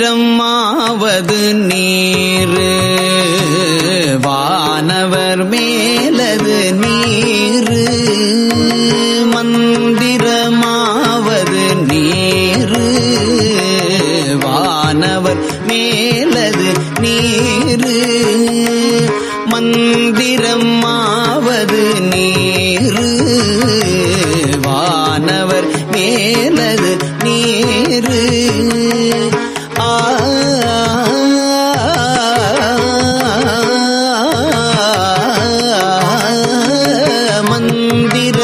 மந்திரமாவது நீரு வானவர் மேலது நீரு மந்திரமாவது நீரு வானவர் மேலது நீரு மந்திரமாவது நீரு வானவர் மேலது நீரு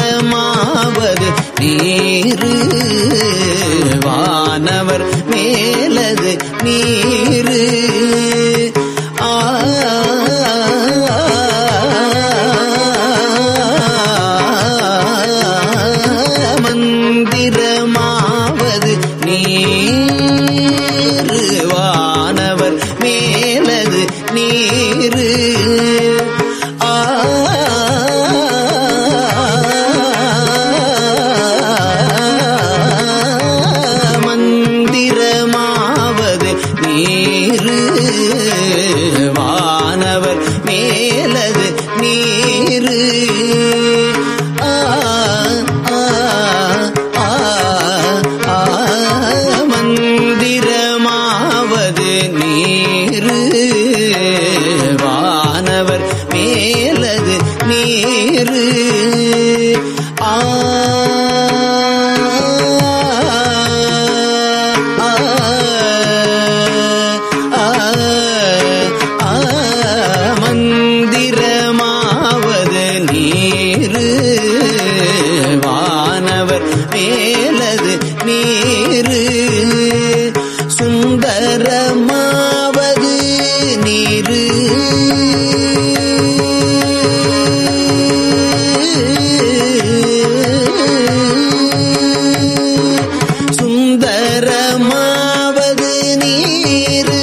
மந்திரமாவது நீரு வானவர் மேலது நீரு மந்திரமாவது நீரு வானவர் மேலது நீரு மந்திரமாவது நீரு வானவர் மேலது நீரு மந்திரமாவது நீரு வானவர் மேலது நீரு மந்திரமாவது நீரு வானவர் மேலது நீரு சுந்தரமாவது நீரு சுந்தரமாவது நீரு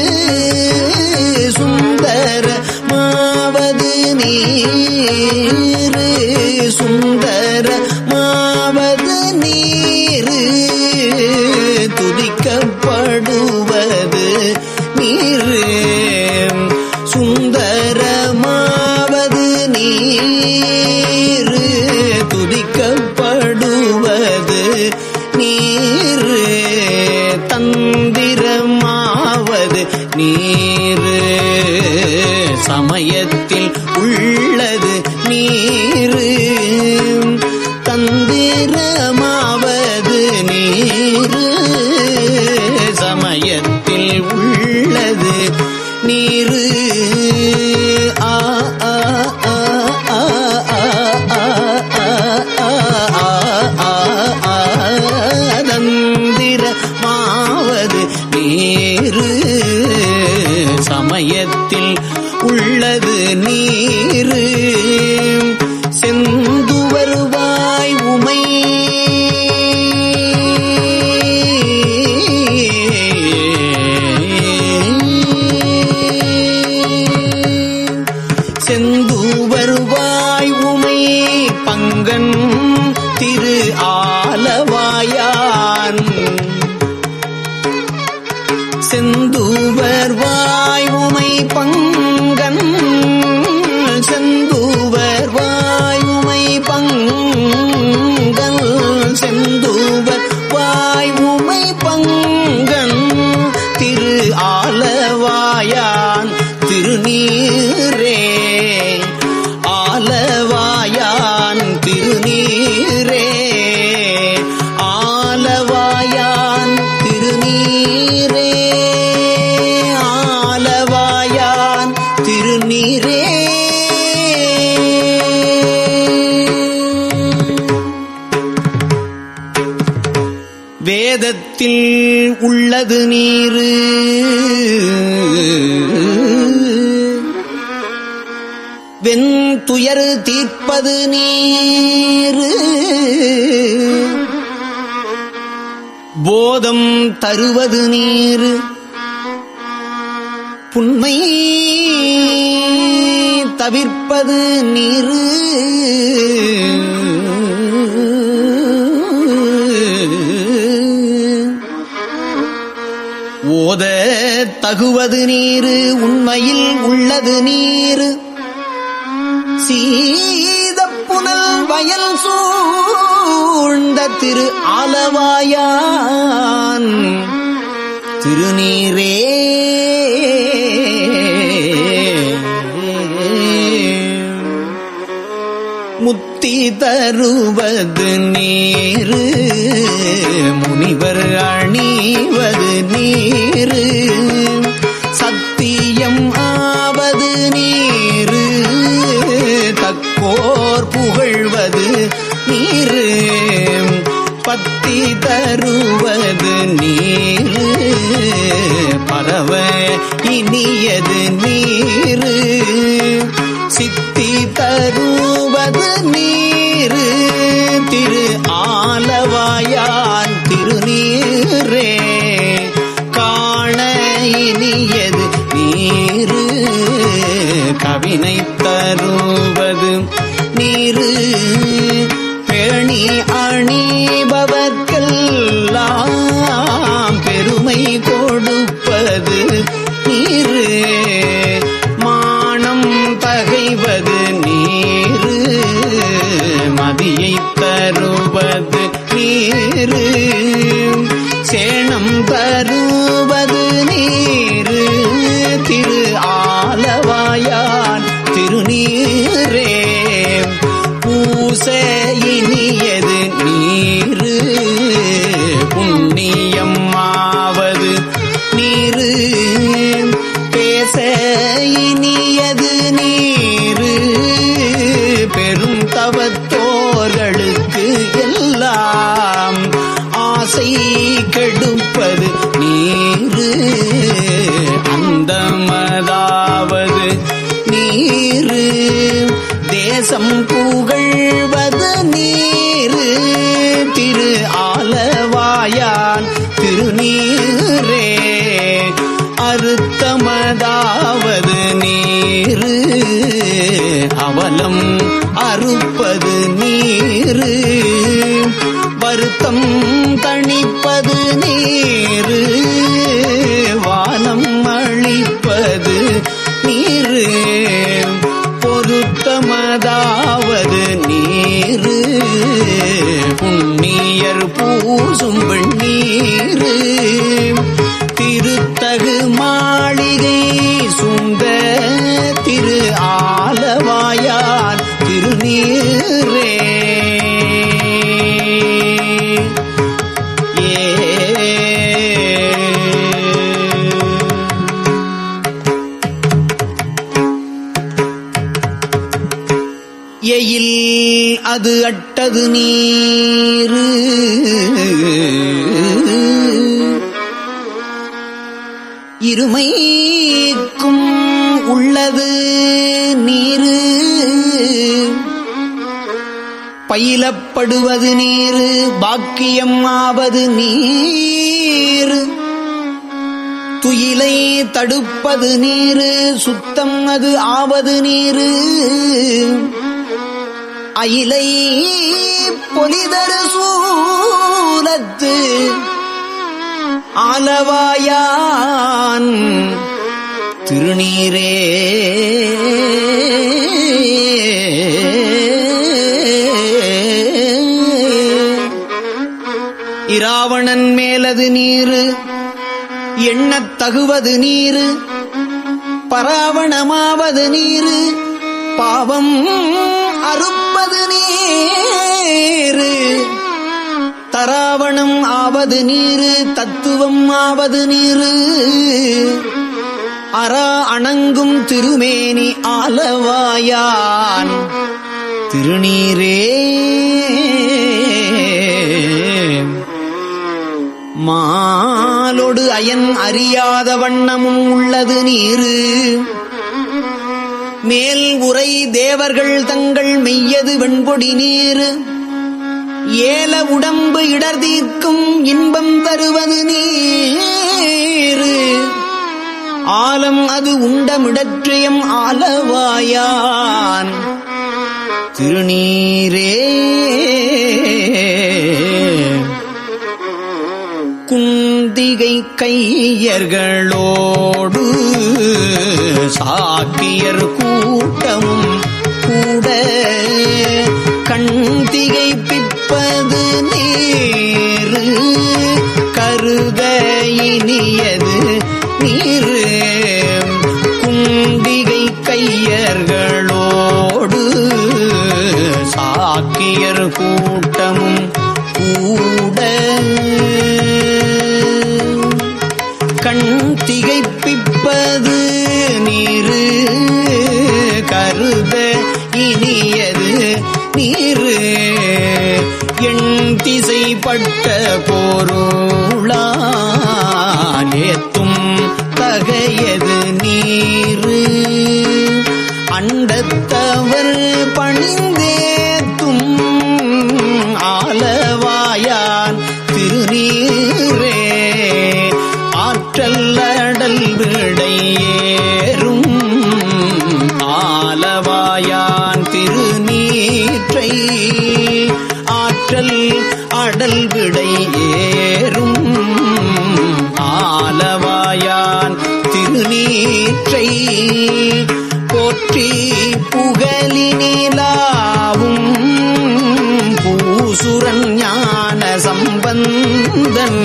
சுந்தரமாவது நீரு சுந்தரமாவது நீரு துதிக்கப்படுவது நீரு சுந்தரமாவது நீரு துதிக்கப்படுவது நீரு தந்திரமாவது நீரு சமயத்தில் உள்ளது நீரு தந்திரமாவது நீரு சமயத்தில் உள்ளது நீரு தந்திரமாவது நீரு சமயத்தில் உள்ளது நீரு செந்துவருவாய் உமை செந்துவருவாய் உமை பங்கன் திரு ஆலவாயான் செந்துவர்வாய் உமை பங்கன் செந்துவர்வாய் உமை பங்கன் செந்துவர்வாய் உமை பங்கன் திரு ஆலவாயான் திருநீரே ஆலவாயான் திருநீரே ஆலவாயான் திருநீரே ஆலவாயான் திருநீரே வேதத்தில் உள்ளது நீரு வெண்துயர் தீர்ப்பது நீரு போதம் தருவது நீரு புன்மை தவிர்ப்பது நீரு ஓத தகுவது நீரு உண்மையில் உள்ளது நீரு சீதப்புனல் வயல் சூழ்ந்த திரு ஆலவாயான் திருநீரே முத்தி தருவது நீரு முனிவர் அணிவது நீரு சத்தியம் ஆவது நீரு தக்கோர் புகழ்வது நீரு பத்தி தருவது நீரு பரவ இனியது நீரு சித்தி தருவது நீரு திரு ஆலவாயான் திருநீரே காண இனியது நீரு கவினை தருவது நீரு பேணி அணிபவர்க்கெல்லாம் பெருமை கொடுப்பது நீரு மானம் பகைவது நீரு மதியை தருவது நீரு சேணம் தருவது நீரு திரு ஆலவாயான் திருநீரே பூச இனியது நீரு புண்ணியம் ஆவது நீரு பேச இனியது நீரு பெரும் தவத்தோர்களுக்கு எல்லாம் ஆசை கெடுப்பது நீரு அந்தமதாவது நீரு தேசம் புகழ்வது நீரு திரு ஆலவாயான் திருநீரே அறுத்தமதாவது நீரு அவலம் அறுப்பது நீரு வருத்தம் தணிப்பது நீரு வானம் அளிப்பது நீரு பொருத்தமதாவது நீரு புண்ணியர் பூசும் வெண்ணீரு திருத்தகு மாளிகை சூழ்ந்த திரு ஆலவாயான் திருநீரே எயில் அது அட்டது நீரு இருமைக்கும் உள்ளது நீரு பயிலப்படுவது நீரு பாக்கியம் ஆவது நீரு துயிலை தடுப்பது நீரு சுத்தம் அது ஆவது நீரு அயிலை பொலிதரு சூலத்து ஆலவாயான் திருநீரே இராவணன் மேலது நீரு எண்ணத் தகுவது நீரு பராவணமாவது நீரு பாவம் அறுப்பது நீரு தராவணம் ஆவது நீரு தத்துவம் ஆவது நீரு அரா அணங்கும் திருமேனி ஆலவாயான் திருநீரே மாலொடு அயன் அறியாத வண்ணமும் உள்ளது நீரு மேல் உரை தேவர்கள் தங்கள் மெய்யது வெண்பொடி நீரு ஏல உடம்பு இடர் தீர்க்கும் இன்பம் தருவது நீரு ஆலம் அது உண்டமிடற்றியம் ஆலவாயான் திருநீரே குந்தி கண்டிகை கையர்களோடு சாக்கியர் கூட்டமும் கூட கண்டிகை பிப்பது நீரு கருத இனியது நீரு குண்டிகை கையர்களோடு சாக்கியர் கூட்டமும் கூட கண் திகைப்பிப்பது நீரு கருத இனியது நீரு எண் திசைப்பட்ட பொருளால் ஏத்தும் தகையது நீரு அண்டத்தவர் பணிந்தேத்தும் ஆலவாயான் திருநீரே ஆற்றல் அடல் விடையேறும் ஆலவாயான் திருநீற்றை ஆற்றல் அடல் விடையேறும் ஆலவாயான் திருநீற்றை போற்றி புகழினிலாவும் பூசுரன் ஞான சம்பந்தன்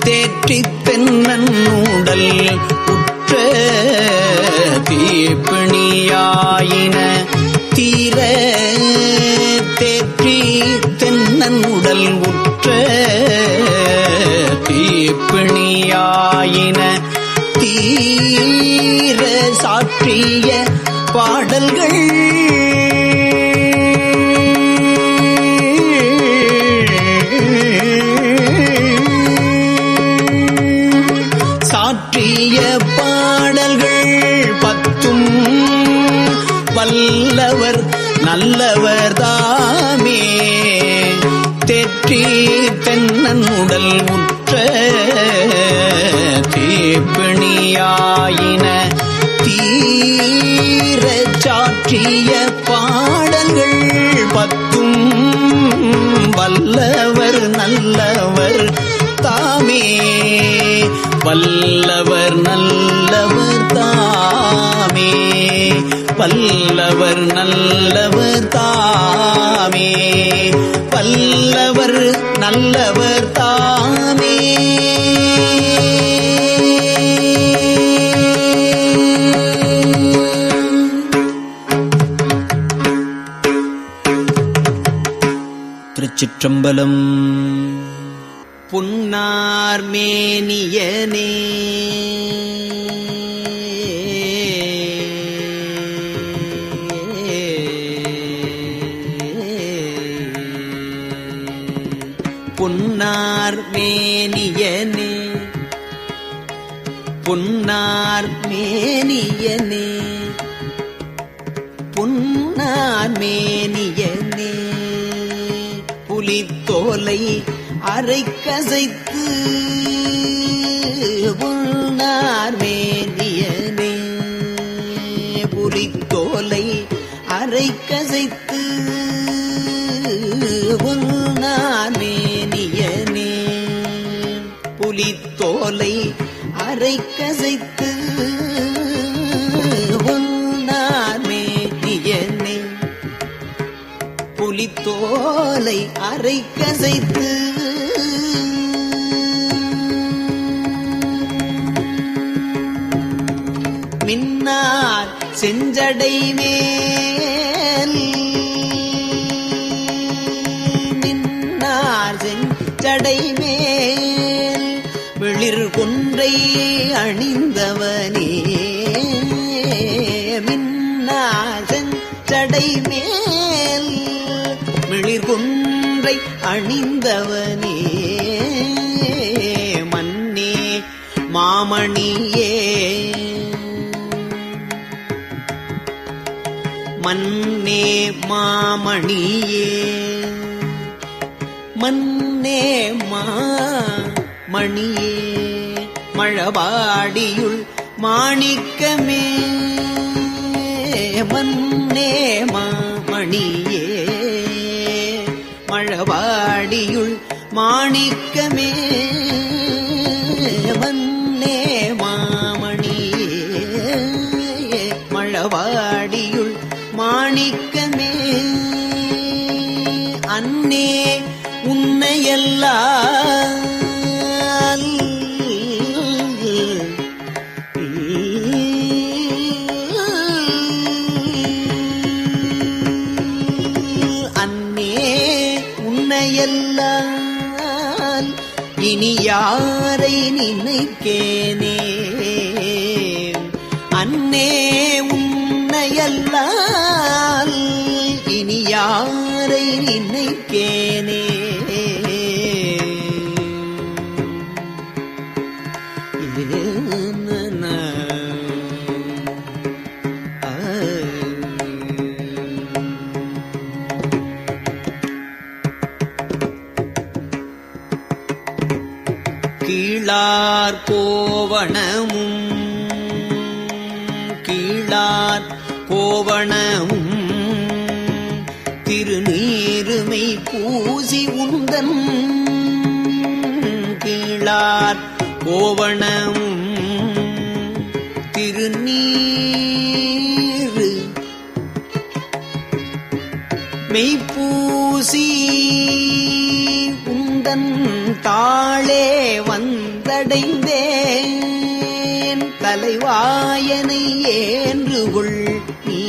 தேற்றித் தென்னன் உடல் உற்ற தீப்பிணியாயின தீர தேற்றி தென்னன் உடல் உற்ற தீப்பிணியாயின தீர சாற்றிய பாடல்கள் சாற்றிய பாடல்கள் பத்தும் வல்லவர் நல்லவர் தாமே தேற்றி தென்னன் உடல் உற்ற தீப்பிணியாயின தீர சாற்றிய பாடல்கள் பத்தும் வல்லவர் நல்லவர் தாமே வல்லவர் நல்லவர் தாமே வல்லவர் நல்லவர் தாமே வல்லவர் நல்லவர் தாமே திருச்சிற்றம்பலம். புன்னார் மேனியனே பொன்னார் மேனியனே பொன்னார் மேனியனே பொன்னார் மேனியனே புலித்தோலை அரைக்கசைத்து பொன்னார் மேனியனே புலித்தோலை அரைக்கசைத்து பொன்னார் மேனியனே புலித்தோலை அரைக்கசைத்து பொன்னார் மேனியனே புலித்தோலை அரைக்கசைத்து மின்னார் செஞ்சடை மேல் மின்னார் செஞ்சடை மேல் வெளிர் கொன்றை அணிந்தவனே மின்னார் செஞ்சடை மேல் வெளிர் கொன்றை அணிந்தவனே மன்னே மாமணியே மன்னே மாமணியே மன்னே மாமணியே மழபாடியுள் மாணிக்கமே மன்னே மாமணியே மழபாடியுள் மாணிக்கமே மன்னே மாமணியே மழவாடியுள் மாணிக்கமே அன்னே உன்னையெல்லாம் எல்லாம் இனி யாரை நினைக்கேனே அன்னே உன்னையல்லால் இனி யாரை நினைக்கேனே கீழார் கோவணமும் கீழார் கோவணமும் திருநீருமை பூசி உந்தன் கீழார் கோவணமும் திருநீரு மெய்ப்பூசி உந்தன் தாளே வந்தடைந்தேன் தலைவாயனை ஏன்றுகொள் நீ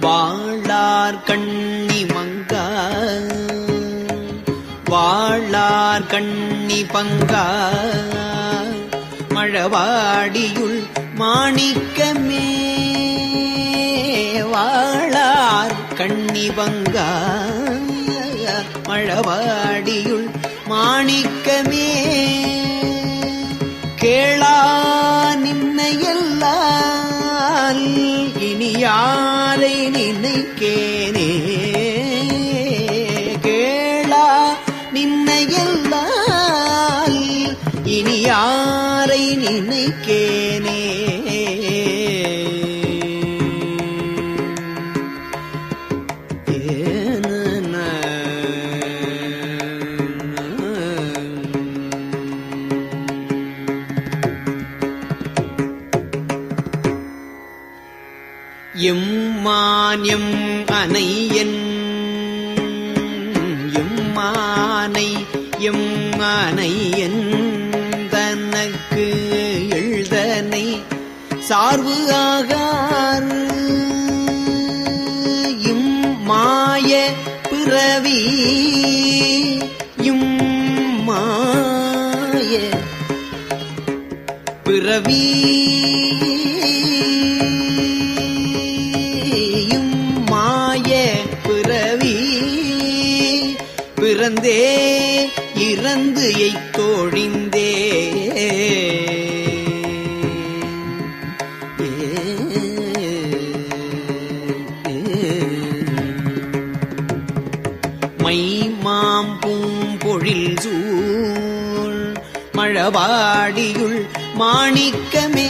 வாழார் கண்ணி மங்கா வாழார் கண்ணி பங்கா மழவாடியுள் மாணிக்கமே வாழார் கண்ணி பங்கா மழவாடியுள் மாணிக்கமே கேளா நின்னையல்லால் இனி யாரை நினைக்கேனே கேளா நின்னையல்லால் இனி யாரை நினைக்கேனே எம்மான்யம் அனையன் எம்மானை எம்மானையன் தனக்கு எழுதனை சார்பு ஆகார் இம்மாய பிறவி இம்மாய பிறவி பிறவி பிறந்தே இறந்து எய்தொழிந்தே மைமாம் பூம்பொழில் சூழ் மழவாடியுள் மாணிக்கமே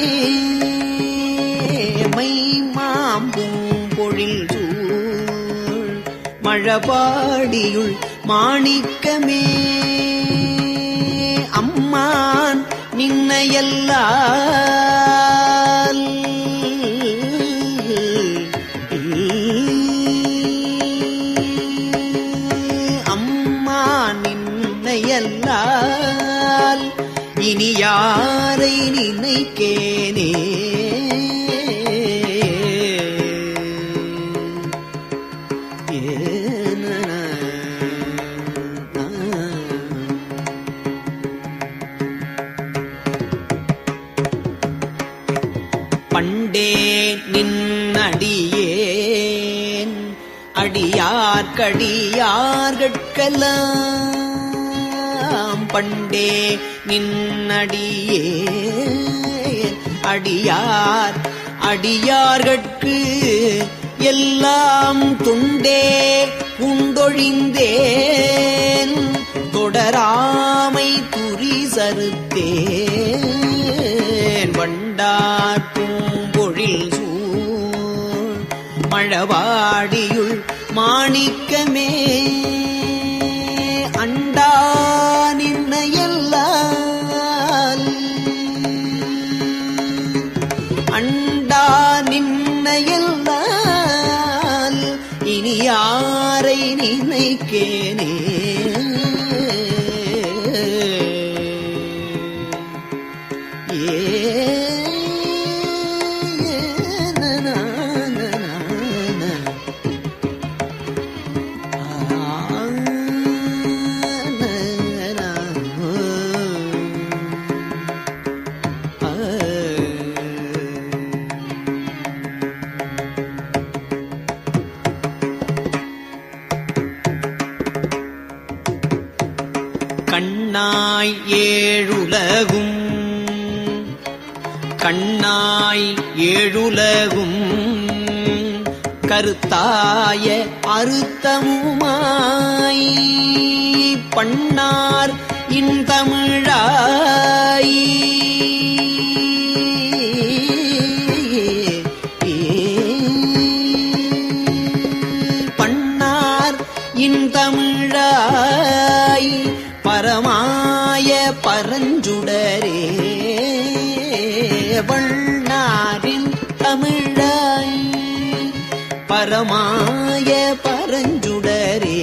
மைமாம் பூம்பொழில் சூழ் மழவாடியுள் மாணிக்கமே அம்மான் நின்னையல்லால் அம்மா நின்னையல்லால் இனி யாரை நினைக்கேனே பண்டே நின்னடியேன் அடியார்கடியார்கட்கெல்லாம் பண்டே நின்னடியேன் அடியார் அடியார்கட்கு எல்லாம் துண்டே உண்டொழிந்தேன் தொடராமை துரி சறுத்த வைத்தேன் வண்டார் பூம்பொழில் சூழ் மழவாடியுள் மாணிக்கமே அண்டா நின்னையல்லால் அண்டா நின்னையல்லால் இனி யாரை நினைக்கேனே கண்ணாய் ஏழுலகும் கண்ணாய் ஏழுலகும் கருத்தாய அறுத்தமுமாய் பண்ணார் இன்தமிழாய் பண்ணார் இன்தமிழாய் பரமாய பரஞ்சுடரே வண்ணாரின் தமிழாய் பரமாய பரஞ்சுடரே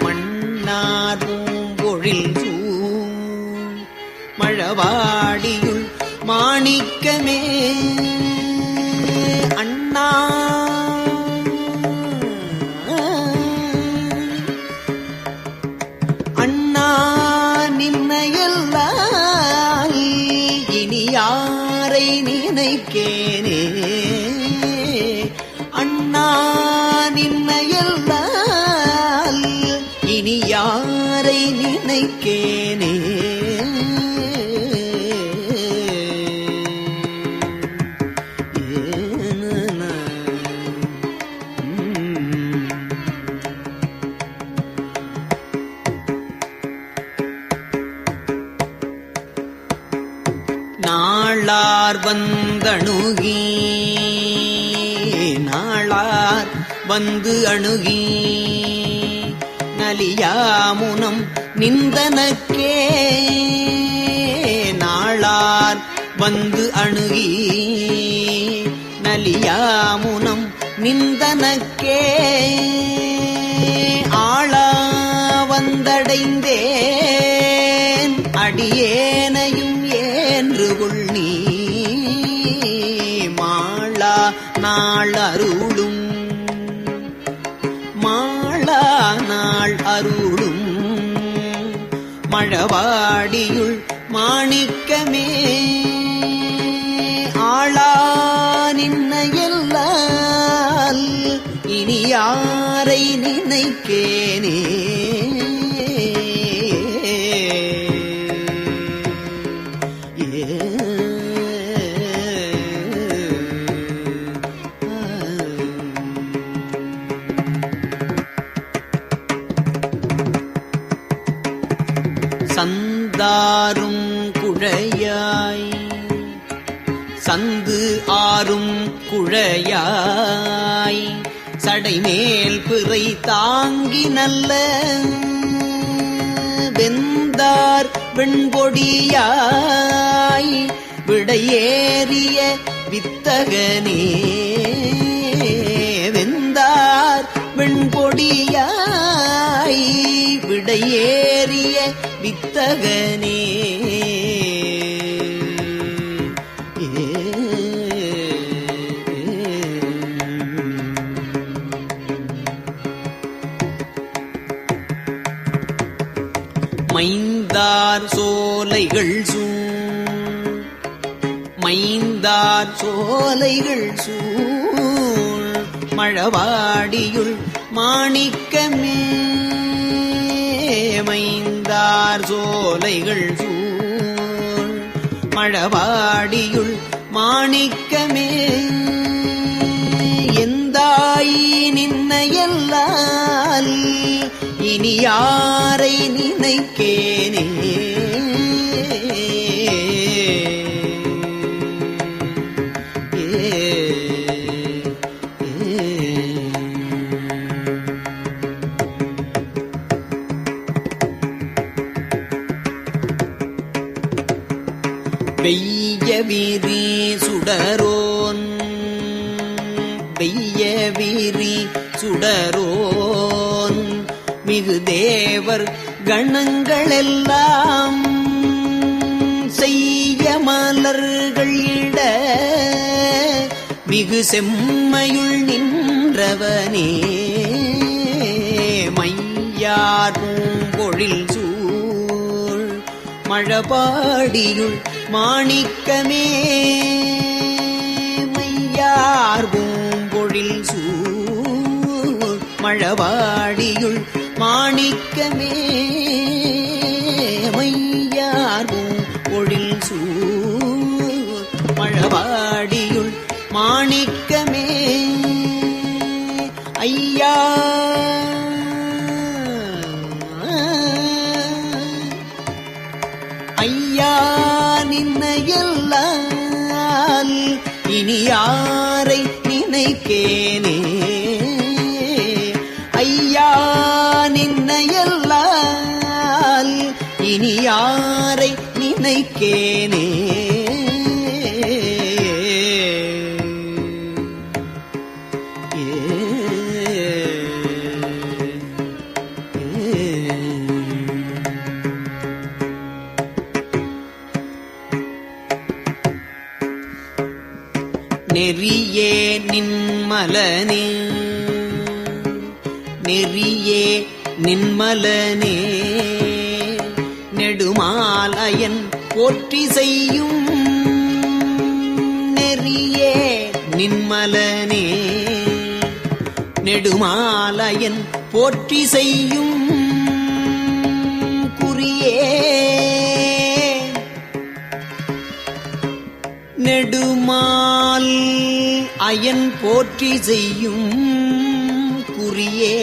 மன்னார் பூம்பொழில் சூழ் மழவாடியுள் மாணிக்கமே அண்ணா அண்ணா நின்னையல்லால் இனி யாரை நினைக்கேனே அண்ணா நின்னையல்லால் இனி யாரை நினைக்கேனே நாளார் வந்தணுகி நாளார் வந்து அணுகி நலியாமுனம் நிந்தனக்கே நாளார் வந்து அணுகி நலியாமுனம் நிந்தனக்கே ஆளா வந்தடைந்தேன் அடியேனையும் ஏன்று கொள் நீ மாளா நாள் அருளும் மாளா நாள் அருளும் மழவாடியுள் மாணிக்கமே ஆளா நின்னையல்லால் இனி யாரை நினைக்கேனே சந்தாரும் குழையாய் சந்து ஆறும் குழையாய் சடைமேல் பிறை தாங்கி நல்ல வெந்தார் வெண்பொடியாய் விடையேறிய வித்தகனே வெந்தார் வெண்பொடியாய் விடையேறிய வித்தகனே மைந்தார் சோலைகள் சூழ் மைந்தார் சோலைகள் சூழ் மழவாடியுள் மாணிக்கமே மைந்தார் சோலைகள் சூழ் மழவாடியுள் மாணிக்கமே எந்தாய் நின்னையல்லால் இனி யாரை நினைக்கேனே வெய்ய விரி சுடரோன் வெய்ய விரி சுடரோன் மிகு தேவர் கணங்களெல்லாம் செய்ய மலர்கள் இட மிகு செம்மையுள் நின்றவனே மையார் பூம்பொழில் சூழ் மழபாடியுள் மாணிக்கமே மையார் பூம்பொழில் சூழ் மழபாடியுள் மாணிக்கமே மையார் பூம்பொழில் சூழ் மழபாடியுள் மாணிக்கமே ஐயா ஐயா நின்னையல்லால் இனி யாரை நினைக்கேனே ஐயா நின்னையல்லால் இனி யாரை நினைக்கேனே நெறியே நின்மலனே நெறியே நின்மலனே நெடுமாலயன் போற்றி செய்யும் நெறியே நின்மலனே நெடுமாலயன் போற்றி செய்யும் குறியே நெடுமால் அயன் போற்றி செய்யும் குறியே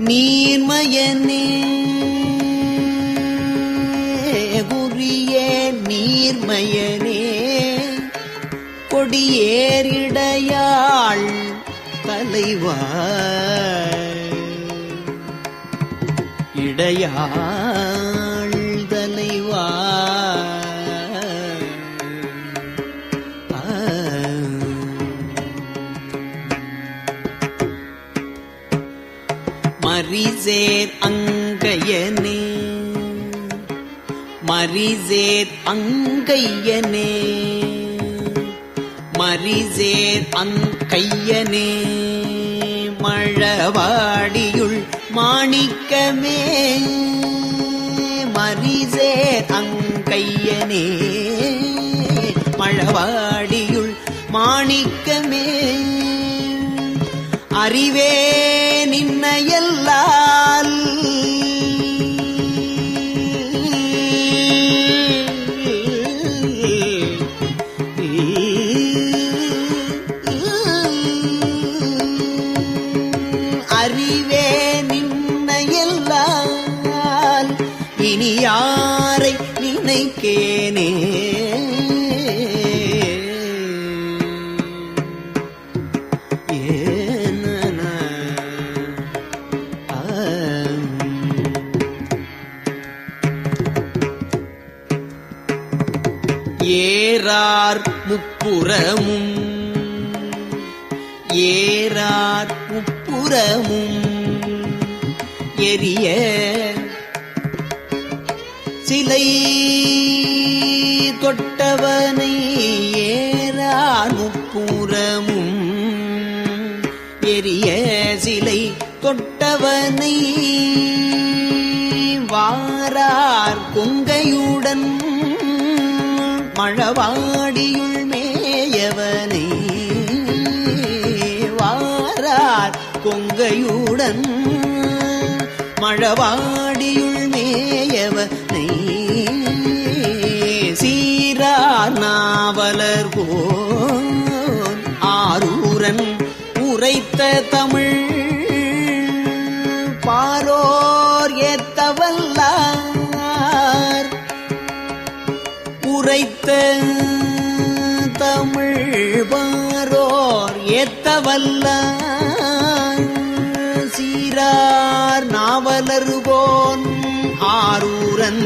நீர்மயனே குறியே நீர்மயனே கொடியேறிடையாள் தலைவா இடையாள் தலைவா மரிசேர் அங்கையனே மரிசேர் அங்கையனே மரிசேர் அங்கையனே மழவாடியுள் மாணிக்கமே மரிசேர் அங்கையனே மழவாடியுள் மாணிக்கமே அறிவே நின்னையல்லால் அறிவே நின்னையல்லால் இனி யாரை நினைக்கேனே ஏறார் முப்புறமும் ஏறார் முப்புறமும் எரிய சிலை தொட்டவனை ஏறார் முப்புறமும் எரிய சிலை தொட்டவனை வாரார் கொங்கையுடன் மழவாடியுள் மேயவனை வாரார் கொங்கையுடன் மழவாடியுள் மேயவனை சீரார் நாவலர்கோன் ஆரூரன் உரைத்த தமிழ் பாரோர் ஏத்தவல்லார் உரைத்த தமிழ் பாரோர் ஏத்தவல்லார் சீரார் நாவலர்கோன் ஆரூரன்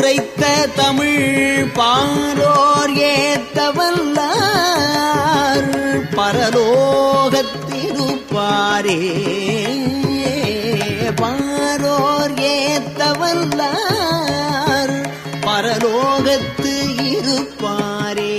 உரைத்த தமிழ் பாரோர் ஏத்தவல்லார் பரலோகத்திருப்பாரே பாரோர் ஏத்தவல்லார் பரலோகத்து இருப்பாரே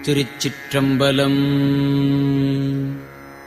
திருச்சிற்றம்பலம்.